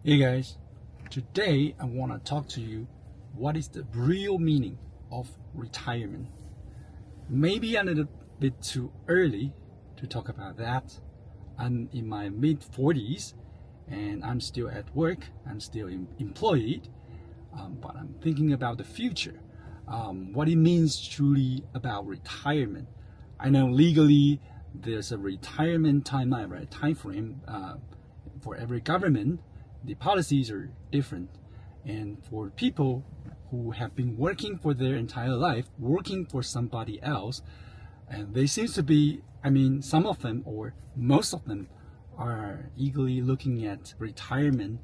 Hey guys, today I want to talk to you what is the real meaning of retirement. Maybe a little bit too early to talk about that. I'm in my mid 40s and I'm still at work, I'm still employed, but I'm thinking about the future, what it means truly about retirement. I know legally there's a retirement timeline, right? Time frame for every government. The policies are different, and for people who have been working for their entire life, working for somebody else, and they seem to be, some of them or most of them are eagerly looking at retirement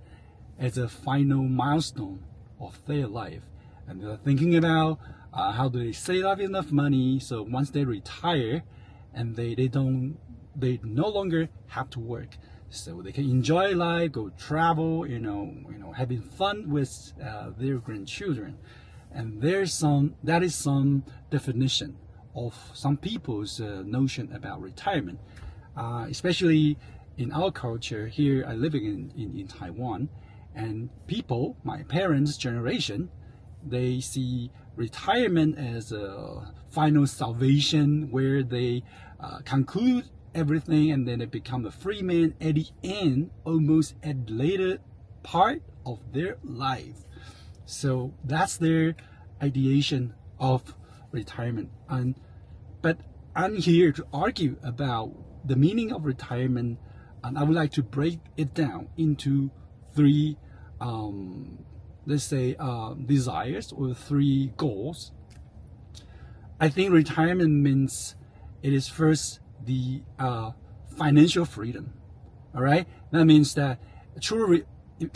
as a final milestone of their life, and they're thinking about how do they save up enough money so once they retire and they no longer have to work, so they can enjoy life, go travel, having fun with their grandchildren. And that is some definition of some people's notion about retirement, especially in our culture here. I living in Taiwan, and people, my parents' generation, they see retirement as a final salvation where they conclude everything and then they become a free man at the end, almost at the later part of their life. So that's their ideation of retirement. But I'm here to argue about the meaning of retirement, and I would like to break it down into three let's say desires or three goals. I think retirement means it is first the financial freedom. All right, that means that true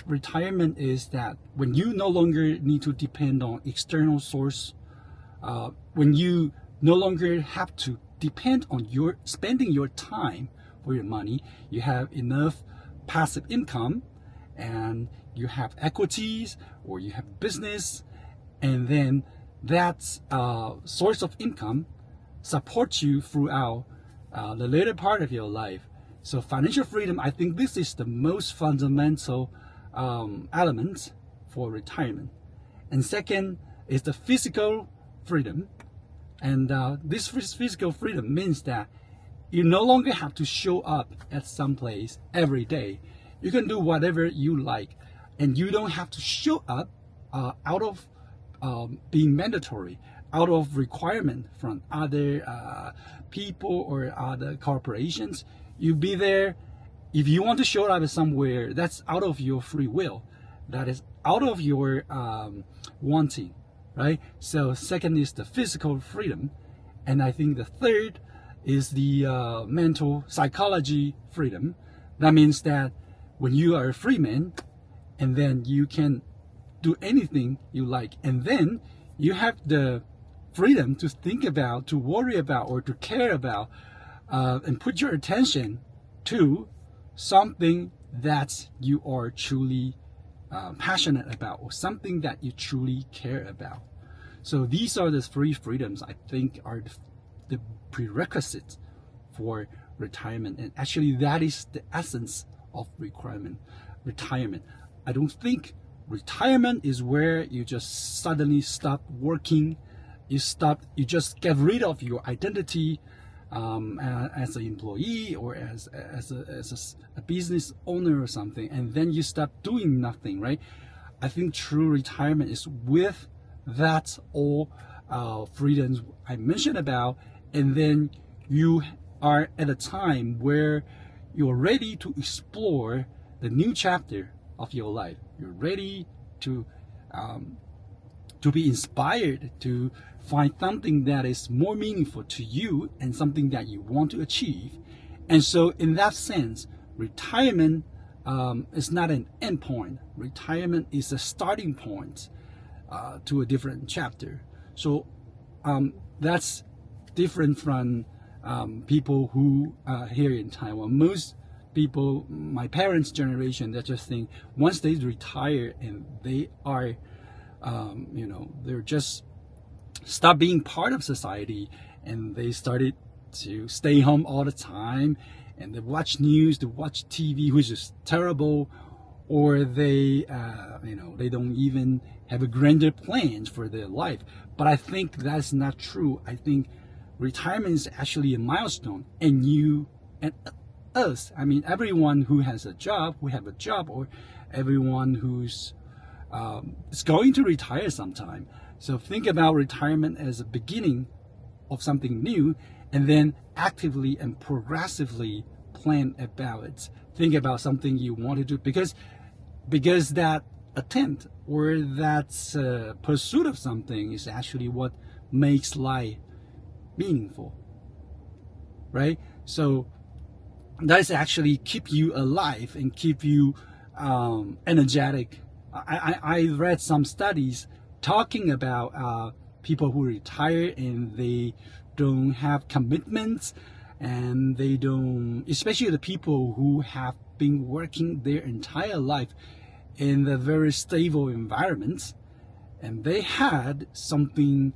retirement is that when you no longer need to depend on external source, when you no longer have to depend on your spending your time for your money, you have enough passive income, and you have equities or you have business, and then that source of income supports you throughout the later part of your life. So financial freedom, I think this is the most fundamental element for retirement. And second is the physical freedom. And this physical freedom means that you no longer have to show up at some place every day. You can do whatever you like, and you don't have to show up out of being mandatory, out of requirement from other people or other corporations. You be there. If you want to show up somewhere, that's out of your free will. That is out of your wanting, right? So second is the physical freedom. And I think the third is the mental psychology freedom. That means that when you are a free man, and then you can do anything you like, and then you have the freedom to think about, to worry about, or to care about, and put your attention to something that you are truly passionate about, or something that you truly care about. So these are the three freedoms I think are the prerequisites for retirement, and actually that is the essence of retirement. I don't think retirement is where you just suddenly stop working. You just get rid of your identity as an employee or as a business owner or something, and then you stop doing nothing, right? I think true retirement is with that all freedoms I mentioned about, and then you are at a time where you're ready to explore the new chapter of your life. You're ready to be inspired, to find something that is more meaningful to you and something that you want to achieve. And so in that sense, retirement is not an end point. Retirement is a starting point to a different chapter. So that's different from people who here in Taiwan. Most people, my parents' generation, they just think once they retire and they are, they're just stop being part of society, and they started to stay home all the time, and they watch news, they watch TV, which is terrible, or they they don't even have a grander plans for their life. But I think that's not true. I think retirement is actually a milestone, and you and us, I mean everyone who has a job, or everyone who's is going to retire sometime. So think about retirement as a beginning of something new, and then actively and progressively plan about it. Think about something you want to do, because that attempt or that pursuit of something is actually what makes life meaningful, right? So that's actually keep you alive and keep you energetic. I read some studies talking about people who retire and they don't have commitments, and they don't, especially the people who have been working their entire life in the very stable environments, and they had something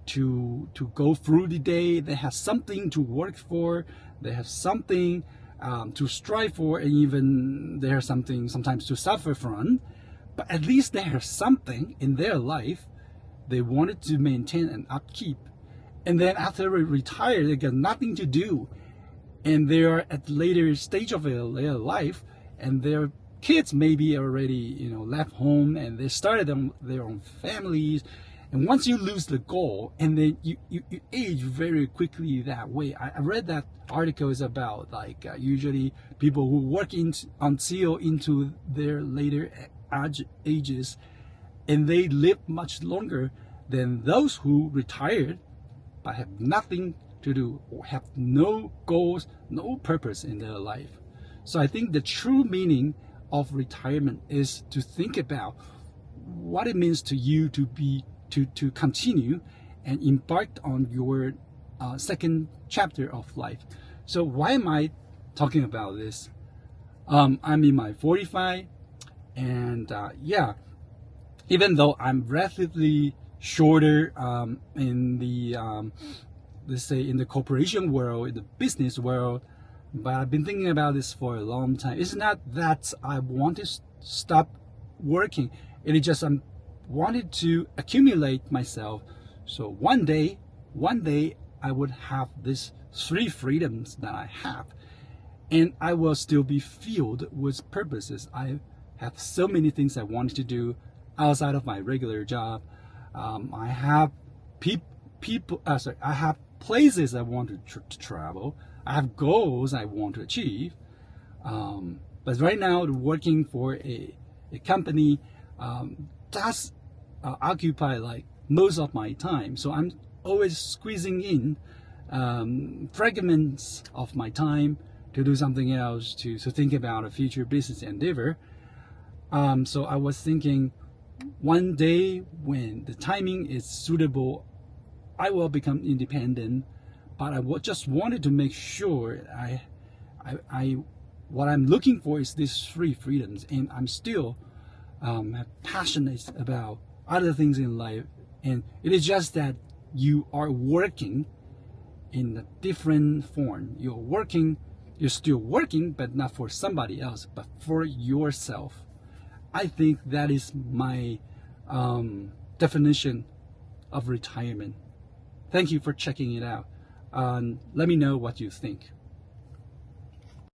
to go through the day, they have something to work for, they have something to strive for, and even they have something sometimes to suffer from, but at least they have something in their life they wanted to maintain and upkeep. And then after they retire, they got nothing to do, and they are at the later stage of their life, and their kids maybe already left home, and they started their own families. And once you lose the goal, and then you age very quickly that way. I read that articles about usually people who work until into their later ages, and they live much longer than those who retired but have nothing to do, or have no goals, no purpose in their life. So I think the true meaning of retirement is to think about what it means to you to continue and embark on your second chapter of life. So why am I talking about this? I'm in my 45, and even though I'm relatively shorter in the let's say in the corporation world, in the business world, but I've been thinking about this for a long time. It's not that I want to stop working. It is just I wanted to accumulate myself. So one day I would have these 3 freedoms that I have, and I will still be filled with purposes. I have so many things I wanted to do outside of my regular job. I have I have places I want to travel. I have goals I want to achieve. But right now, working for a company does occupy most of my time. So I'm always squeezing in fragments of my time to do something else, to think about a future business endeavor. So I was thinking, one day when the timing is suitable, I will become independent. But I just wanted to make sure what I'm looking for is these 3 freedoms, and I'm still passionate about other things in life. And it is just that you are working in a different form. You're still working, but not for somebody else, but for yourself. I think that is my definition of retirement. Thank you for checking it out. Let me know what you think.